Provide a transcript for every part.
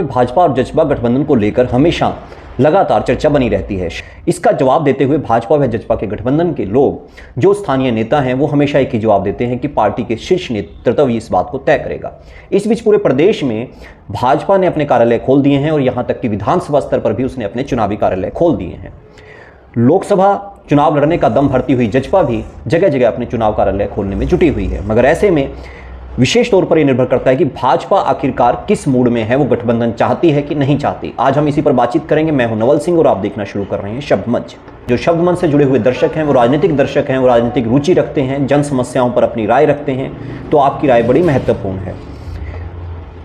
भाजपा और जजपा गठबंधन को लेकर हमेशा लगातार चर्चा बनी रहती है। इसका जवाब देते हुए भाजपा व जजपा के गठबंधन के लोग, जो स्थानीय नेता हैं, वो हमेशा एक ही जवाब देते हैं कि पार्टी के शीर्ष नेतृत्व इस बात को तय करेगा। इस बीच पूरे प्रदेश में भाजपा ने अपने कार्यालय खोल दिए हैं और यहां तक कि विधानसभा स्तर पर भी उसने अपने चुनावी कार्यालय खोल दिए हैं। लोकसभा चुनाव लड़ने का दम भरती हुई जजपा भी जगह जगह अपने चुनाव कार्यालय खोलने में जुटी हुई है। मगर ऐसे में विशेष तौर पर यह निर्भर करता है कि भाजपा आखिरकार किस मूड में है, वो गठबंधन चाहती है कि नहीं चाहती। आज हम इसी पर बातचीत करेंगे। मैं हूं नवल सिंह और आप देखना शुरू कर रहे हैं शब्द मंच। जो शब्द मंच से जुड़े हुए दर्शक हैं, वो राजनीतिक दर्शक हैं, वो राजनीतिक रुचि रखते हैं, जन समस्याओं पर अपनी राय रखते हैं, तो आपकी राय बड़ी महत्वपूर्ण है।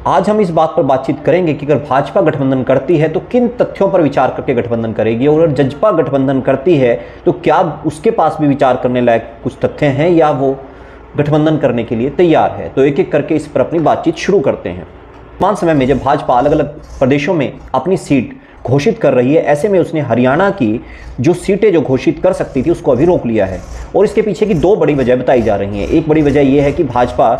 आज हम इस बात पर बातचीत करेंगे कि अगर भाजपा गठबंधन करती है तो किन तथ्यों पर विचार करके गठबंधन करेगी, और अगर जजपा गठबंधन करती है तो क्या उसके पास भी विचार करने लायक कुछ तथ्य हैं या वो गठबंधन करने के लिए तैयार है। तो एक एक करके इस पर अपनी बातचीत शुरू करते हैं। वर्तमान समय में जब भाजपा अलग अलग प्रदेशों में अपनी सीट घोषित कर रही है, ऐसे में उसने हरियाणा की जो सीटें जो घोषित कर सकती थी उसको अभी रोक लिया है। और इसके पीछे की दो बड़ी वजह बताई जा रही हैं। एक बड़ी वजह यह है कि भाजपा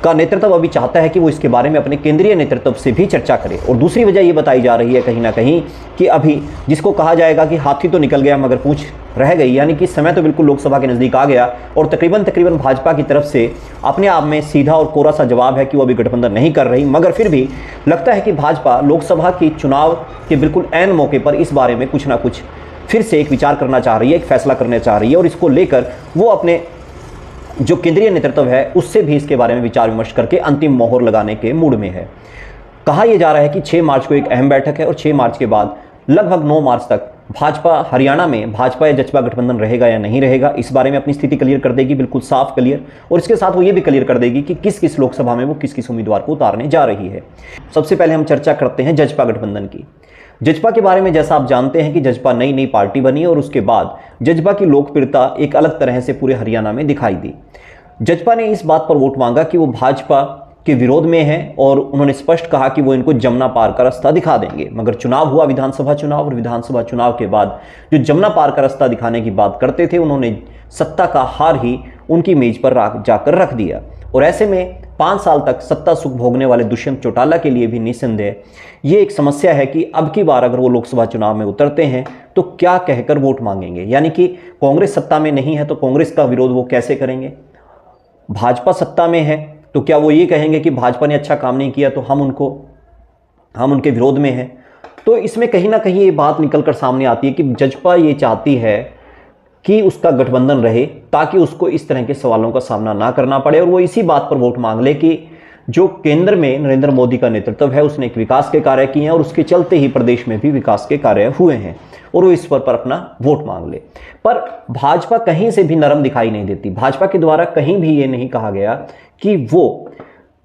का नेतृत्व अभी चाहता है कि वो इसके बारे में अपने केंद्रीय नेतृत्व से भी चर्चा करे, और दूसरी वजह ये बताई जा रही है कहीं ना कहीं कि अभी जिसको कहा जाएगा कि हाथी तो निकल गया मगर पूंछ रह गई, यानी कि समय तो बिल्कुल लोकसभा के नज़दीक आ गया और तकरीबन भाजपा की तरफ से अपने आप में सीधा और कोरा सा जवाब है कि वो अभी गठबंधन नहीं कर रही। मगर फिर भी लगता है कि भाजपा लोकसभा की चुनाव के बिल्कुल ऐन मौके पर इस बारे में कुछ ना कुछ फिर से एक विचार करना चाह रही है, एक फैसला करना चाह रही है, और इसको लेकर वो अपने जो केंद्रीय नेतृत्व है उससे भी इसके बारे में विचार विमर्श करके अंतिम मोहर लगाने के मूड में है। कहा यह जा रहा है कि 6 मार्च को एक अहम बैठक है और 6 मार्च के बाद लगभग 9 मार्च तक भाजपा हरियाणा में भाजपा या जजपा गठबंधन रहेगा या नहीं रहेगा, इस बारे में अपनी स्थिति क्लियर कर देगी, बिल्कुल साफ क्लियर। और इसके साथ वो ये भी क्लियर कर देगी कि किस किस लोकसभा में वो किस किस उम्मीदवार को उतारने जा रही है। सबसे पहले हम चर्चा करते हैं जजपा गठबंधन की। जजपा के बारे में जैसा आप जानते हैं कि जजपा नई पार्टी बनी और उसके बाद जजपा की लोकप्रियता एक अलग तरह से पूरे हरियाणा में दिखाई दी। जजपा ने इस बात पर वोट मांगा कि वो भाजपा के विरोध में है और उन्होंने स्पष्ट कहा कि वो इनको जमुना पार का रास्ता दिखा देंगे। मगर चुनाव हुआ विधानसभा चुनाव, और विधानसभा चुनाव के बाद जो जमुना पार का रास्ता दिखाने की बात करते थे, उन्होंने सत्ता का हार ही उनकी मेज पर जाकर रख दिया। और ऐसे में 5 साल तक सत्ता सुख भोगने वाले दुष्यंत चौटाला के लिए भी निस्संदेह ये एक समस्या है कि अब की बार अगर वो लोकसभा चुनाव में उतरते हैं तो क्या कहकर वोट मांगेंगे। यानी कि कांग्रेस सत्ता में नहीं है तो कांग्रेस का विरोध वो कैसे करेंगे, भाजपा सत्ता में है तो क्या वो ये कहेंगे कि भाजपा ने अच्छा काम नहीं किया तो हम उनके विरोध में हैं। तो इसमें कहीं ना कहीं ये बात निकलकर सामने आती है कि जजपा ये चाहती है कि उसका गठबंधन रहे ताकि उसको इस तरह के सवालों का सामना ना करना पड़े, और वो इसी बात पर वोट मांग ले कि जो केंद्र में नरेंद्र मोदी का नेतृत्व है उसने एक विकास के कार्य किए हैं और उसके चलते ही प्रदेश में भी विकास के कार्य हुए हैं, और वो इस पर अपना वोट मांग ले। पर भाजपा कहीं से भी नरम दिखाई नहीं देती। भाजपा के द्वारा कहीं भी ये नहीं कहा गया कि वो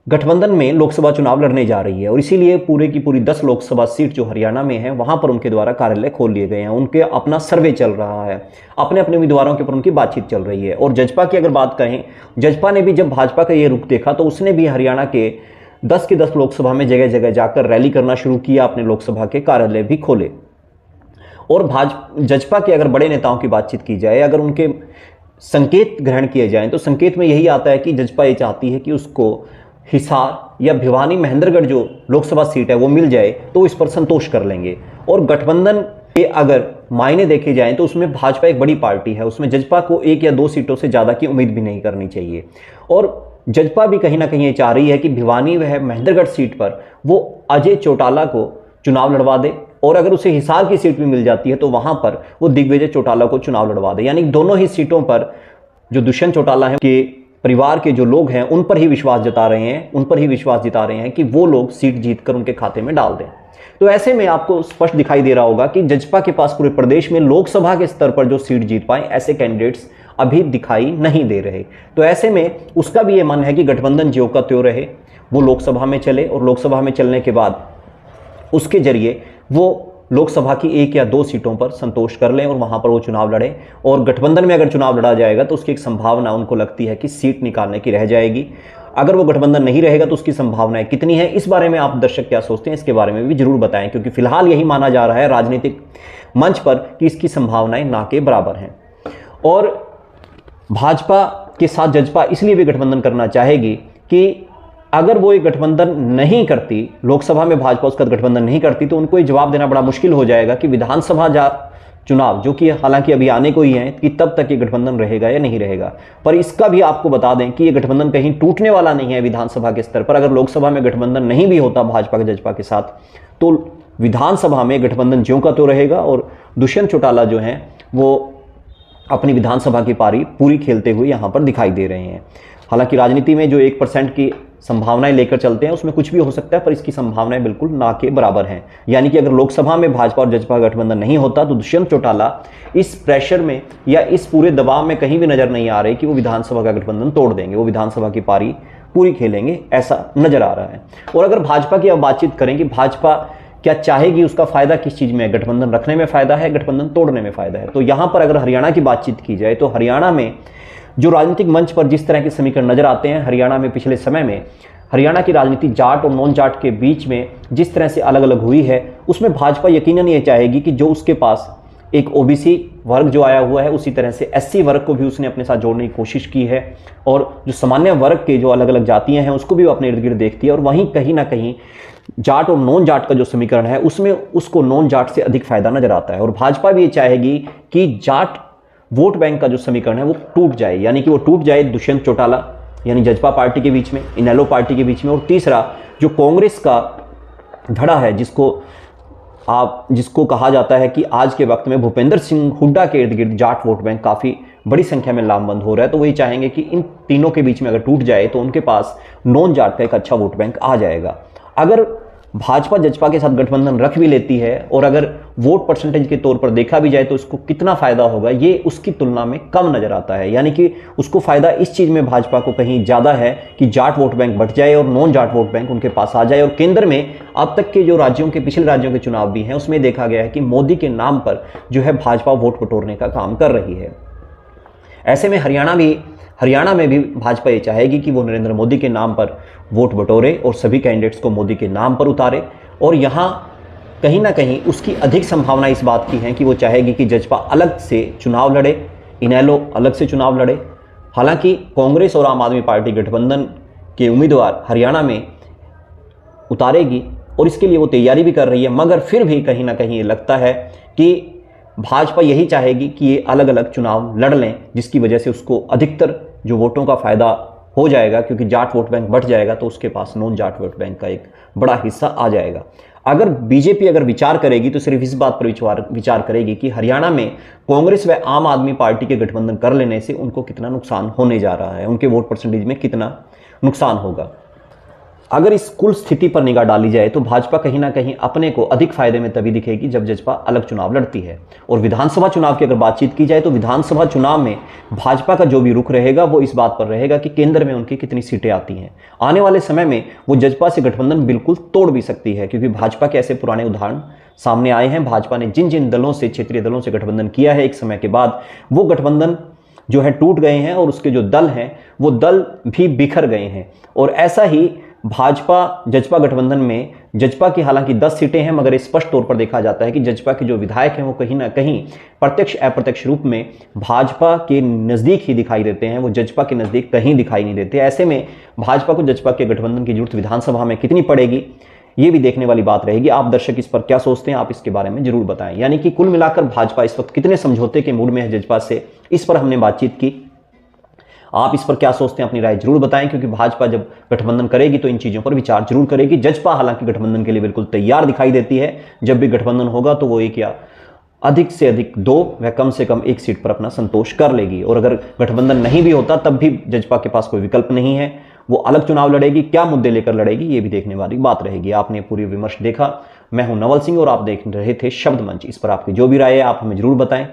गठबंधन में लोकसभा चुनाव लड़ने जा रही है, और इसीलिए पूरे की पूरी 10 लोकसभा सीट जो हरियाणा में है वहां पर उनके द्वारा कार्यालय खोल लिए गए हैं। उनके अपना सर्वे चल रहा है, अपने अपने उम्मीदवारों के ऊपर उनकी बातचीत चल रही है। और जजपा की अगर बात करें, जजपा ने भी जब भाजपा का ये रुख देखा तो उसने भी हरियाणा के 10 की 10 लोकसभा में जगह जगह जाकर रैली करना शुरू किया, अपने लोकसभा के कार्यालय भी खोले। और जजपा के अगर बड़े नेताओं की बातचीत की जाए, अगर उनके संकेत ग्रहण किए जाएं तो संकेत में यही आता है कि जजपा ये चाहती है कि उसको हिसार या भिवानी महेंद्रगढ़ जो लोकसभा सीट है वो मिल जाए तो इस पर संतोष कर लेंगे। और गठबंधन के अगर मायने देखे जाएं तो उसमें भाजपा एक बड़ी पार्टी है, उसमें जजपा को 1 या 2 सीटों से ज़्यादा की उम्मीद भी नहीं करनी चाहिए। और जजपा भी कहीं ना कहीं ये चाह रही है कि भिवानी व महेंद्रगढ़ सीट पर वो अजय चौटाला को चुनाव लड़वा दे, और अगर उसे हिसार की सीट भी मिल जाती है तो वहां पर वो दिग्विजय चौटाला को चुनाव लड़वा दे। यानी दोनों ही सीटों पर जो दुष्यंत चौटाला है के परिवार के जो लोग हैं उन पर ही विश्वास जता रहे हैं कि वो लोग सीट जीतकर उनके खाते में डाल दें। तो ऐसे में आपको स्पष्ट दिखाई दे रहा होगा कि जजपा के पास पूरे प्रदेश में लोकसभा के स्तर पर जो सीट जीत पाए ऐसे कैंडिडेट्स अभी दिखाई नहीं दे रहे। तो ऐसे में उसका भी ये मन है कि गठबंधन ज्यों का त्यों रहे, वो लोकसभा में चले, और लोकसभा में चलने के बाद उसके जरिए वो लोकसभा की 1 या 2 सीटों पर संतोष कर लें और वहां पर वो चुनाव लड़ें। और गठबंधन में अगर चुनाव लड़ा जाएगा तो उसकी एक संभावना उनको लगती है कि सीट निकालने की रह जाएगी। अगर वो गठबंधन नहीं रहेगा तो उसकी संभावनाएं कितनी है, इस बारे में आप दर्शक क्या सोचते हैं, इसके बारे में भी जरूर बताएं, क्योंकि फिलहाल यही माना जा रहा है राजनीतिक मंच पर कि इसकी संभावनाएं ना के बराबर हैं। और भाजपा के साथ जजपा इसलिए भी गठबंधन करना चाहेगी कि अगर वो ये गठबंधन नहीं करती, लोकसभा में भाजपा उसका गठबंधन नहीं करती, तो उनको ये जवाब देना बड़ा मुश्किल हो जाएगा कि विधानसभा चुनाव जो कि हालांकि अभी आने को ही है, कि तब तक ये गठबंधन रहेगा या नहीं रहेगा। पर इसका भी आपको बता दें कि ये गठबंधन कहीं टूटने वाला नहीं है विधानसभा के स्तर पर। अगर लोकसभा में गठबंधन नहीं भी होता भाजपा के जजपा के साथ, तो विधानसभा में गठबंधन ज्यों का तो रहेगा और दुष्यंत चौटाला जो हैं वो अपनी विधानसभा की पारी पूरी खेलते हुए यहाँ पर दिखाई दे रहे हैं। हालांकि राजनीति में जो 1% की संभावनाएं लेकर चलते हैं उसमें कुछ भी हो सकता है, पर इसकी संभावनाएं बिल्कुल ना के बराबर हैं। यानी कि अगर लोकसभा में भाजपा और जजपा गठबंधन नहीं होता तो दुष्यंत चौटाला इस प्रेशर में या इस पूरे दबाव में कहीं भी नजर नहीं आ रही कि वो विधानसभा का गठबंधन तोड़ देंगे, वो विधानसभा की पारी पूरी खेलेंगे, ऐसा नजर आ रहा है। और अगर भाजपा की अब बातचीत करें कि भाजपा क्या चाहेगी, उसका फायदा किस चीज में है, गठबंधन रखने में फायदा है, गठबंधन तोड़ने में फायदा है, तो यहां पर अगर हरियाणा की बातचीत की जाए तो हरियाणा में जो राजनीतिक मंच पर जिस तरह के समीकरण नजर आते हैं, हरियाणा में पिछले समय में हरियाणा की राजनीति जाट और नॉन जाट के बीच में जिस तरह से अलग अलग हुई है, उसमें भाजपा यकीनन ये चाहेगी कि जो उसके पास एक ओबीसी वर्ग जो आया हुआ है, उसी तरह से एससी वर्ग को भी उसने अपने साथ जोड़ने की कोशिश की है, और जो सामान्य वर्ग के जो अलग अलग जातियां हैं उसको भी वो अपने इर्द गिर्द देखती है। और वहीं कहीं ना कहीं जाट और नॉन जाट का जो समीकरण है उसमें उसको नॉन जाट से अधिक फायदा नजर आता है। और भाजपा भी ये चाहेगी कि जाट वोट बैंक का जो समीकरण है वो टूट जाए, यानी कि वो टूट जाए दुष्यंत चौटाला यानी जजपा पार्टी के बीच में, इनेलो पार्टी के बीच में, और तीसरा जो कांग्रेस का धड़ा है जिसको कहा जाता है कि आज के वक्त में भूपेंद्र सिंह हुड्डा के इर्द गिर्द जाट वोट बैंक काफी बड़ी संख्या में लामबंद हो रहा है, तो वही चाहेंगे कि इन तीनों के बीच में अगर टूट जाए तो उनके पास नॉन जाट का एक अच्छा वोट बैंक आ जाएगा। अगर भाजपा जजपा के साथ गठबंधन रख भी लेती है और अगर वोट परसेंटेज के तौर पर देखा भी जाए तो उसको कितना फायदा होगा, ये उसकी तुलना में कम नजर आता है। यानी कि उसको फायदा इस चीज में भाजपा को कहीं ज्यादा है कि जाट वोट बैंक बढ़ जाए और नॉन जाट वोट बैंक उनके पास आ जाए। और केंद्र में अब तक के जो राज्यों के पिछले राज्यों के चुनाव भी हैं उसमें देखा गया है कि मोदी के नाम पर जो है भाजपा वोट बटोरने का काम कर रही है। ऐसे में हरियाणा में भी भाजपा ये चाहेगी कि वो नरेंद्र मोदी के नाम पर वोट बटोरे और सभी कैंडिडेट्स को मोदी के नाम पर उतारे। और यहाँ कहीं ना कहीं उसकी अधिक संभावना इस बात की है कि वो चाहेगी कि जजपा अलग से चुनाव लड़े, इनेलो अलग से चुनाव लड़े। हालांकि कांग्रेस और आम आदमी पार्टी गठबंधन के उम्मीदवार हरियाणा में उतारेगी और इसके लिए वो तैयारी भी कर रही है, मगर फिर भी कहीं ना कहीं ये लगता है कि भाजपा यही चाहेगी कि ये अलग अलग चुनाव लड़ लें, जिसकी वजह से उसको अधिकतर जो वोटों का फायदा हो जाएगा, क्योंकि जाट वोट बैंक बढ़ जाएगा तो उसके पास नॉन जाट वोट बैंक का एक बड़ा हिस्सा आ जाएगा। अगर बीजेपी अगर विचार करेगी तो सिर्फ इस बात पर विचार करेगी कि हरियाणा में कांग्रेस व आम आदमी पार्टी के गठबंधन कर लेने से उनको कितना नुकसान होने जा रहा है, उनके वोट परसेंटेज में कितना नुकसान होगा। अगर इस कुल स्थिति पर निगाह डाली जाए तो भाजपा कहीं ना कहीं अपने को अधिक फायदे में तभी दिखेगी जब जजपा अलग चुनाव लड़ती है। और विधानसभा चुनाव की अगर बातचीत की जाए तो विधानसभा चुनाव में भाजपा का जो भी रुख रहेगा वो इस बात पर रहेगा कि केंद्र में उनकी कितनी सीटें आती हैं। आने वाले समय में वो जजपा से गठबंधन बिल्कुल तोड़ भी सकती है, क्योंकि भाजपा के ऐसे पुराने उदाहरण सामने आए हैं। भाजपा ने जिन जिन दलों से, क्षेत्रीय दलों से गठबंधन किया है, एक समय के बाद वो गठबंधन जो है टूट गए हैं और उसके जो दल हैं वो दल भी बिखर गए हैं। और ऐसा ही भाजपा जजपा गठबंधन में जजपा की हालांकि 10 सीटें हैं, मगर स्पष्ट तौर पर देखा जाता है कि जजपा के जो विधायक हैं वो कहीं ना कहीं प्रत्यक्ष अप्रत्यक्ष रूप में भाजपा के नज़दीक ही दिखाई देते हैं, वो जजपा के नज़दीक कहीं दिखाई नहीं देते। ऐसे में भाजपा को जजपा के गठबंधन की जरूरत विधानसभा में कितनी पड़ेगी, ये भी देखने वाली बात रहेगी। आप दर्शक इस पर क्या सोचते हैं, आप इसके बारे में जरूर बताएं। यानी कि कुल मिलाकर भाजपा इस वक्त कितने समझौते के मूड में है जजपा से, इस पर हमने बातचीत की। आप इस पर क्या सोचते हैं, अपनी राय जरूर बताएं, क्योंकि भाजपा जब गठबंधन करेगी तो इन चीजों पर विचार जरूर करेगी। जजपा हालांकि गठबंधन के लिए बिल्कुल तैयार दिखाई देती है। जब भी गठबंधन होगा तो वो एक या अधिक से अधिक 2 व कम से कम 1 सीट पर अपना संतोष कर लेगी। और अगर गठबंधन नहीं भी होता तब भी जजपा के पास कोई विकल्प नहीं है, वो अलग चुनाव लड़ेगी। क्या मुद्दे लेकर लड़ेगी ये भी देखने वाली बात रहेगी। आपने पूरी विमर्श देखा, मैं हूं नवल सिंह और आप देख रहे थे शब्द मंच। इस पर आपकी जो भी राय है आप हमें जरूर बताएं।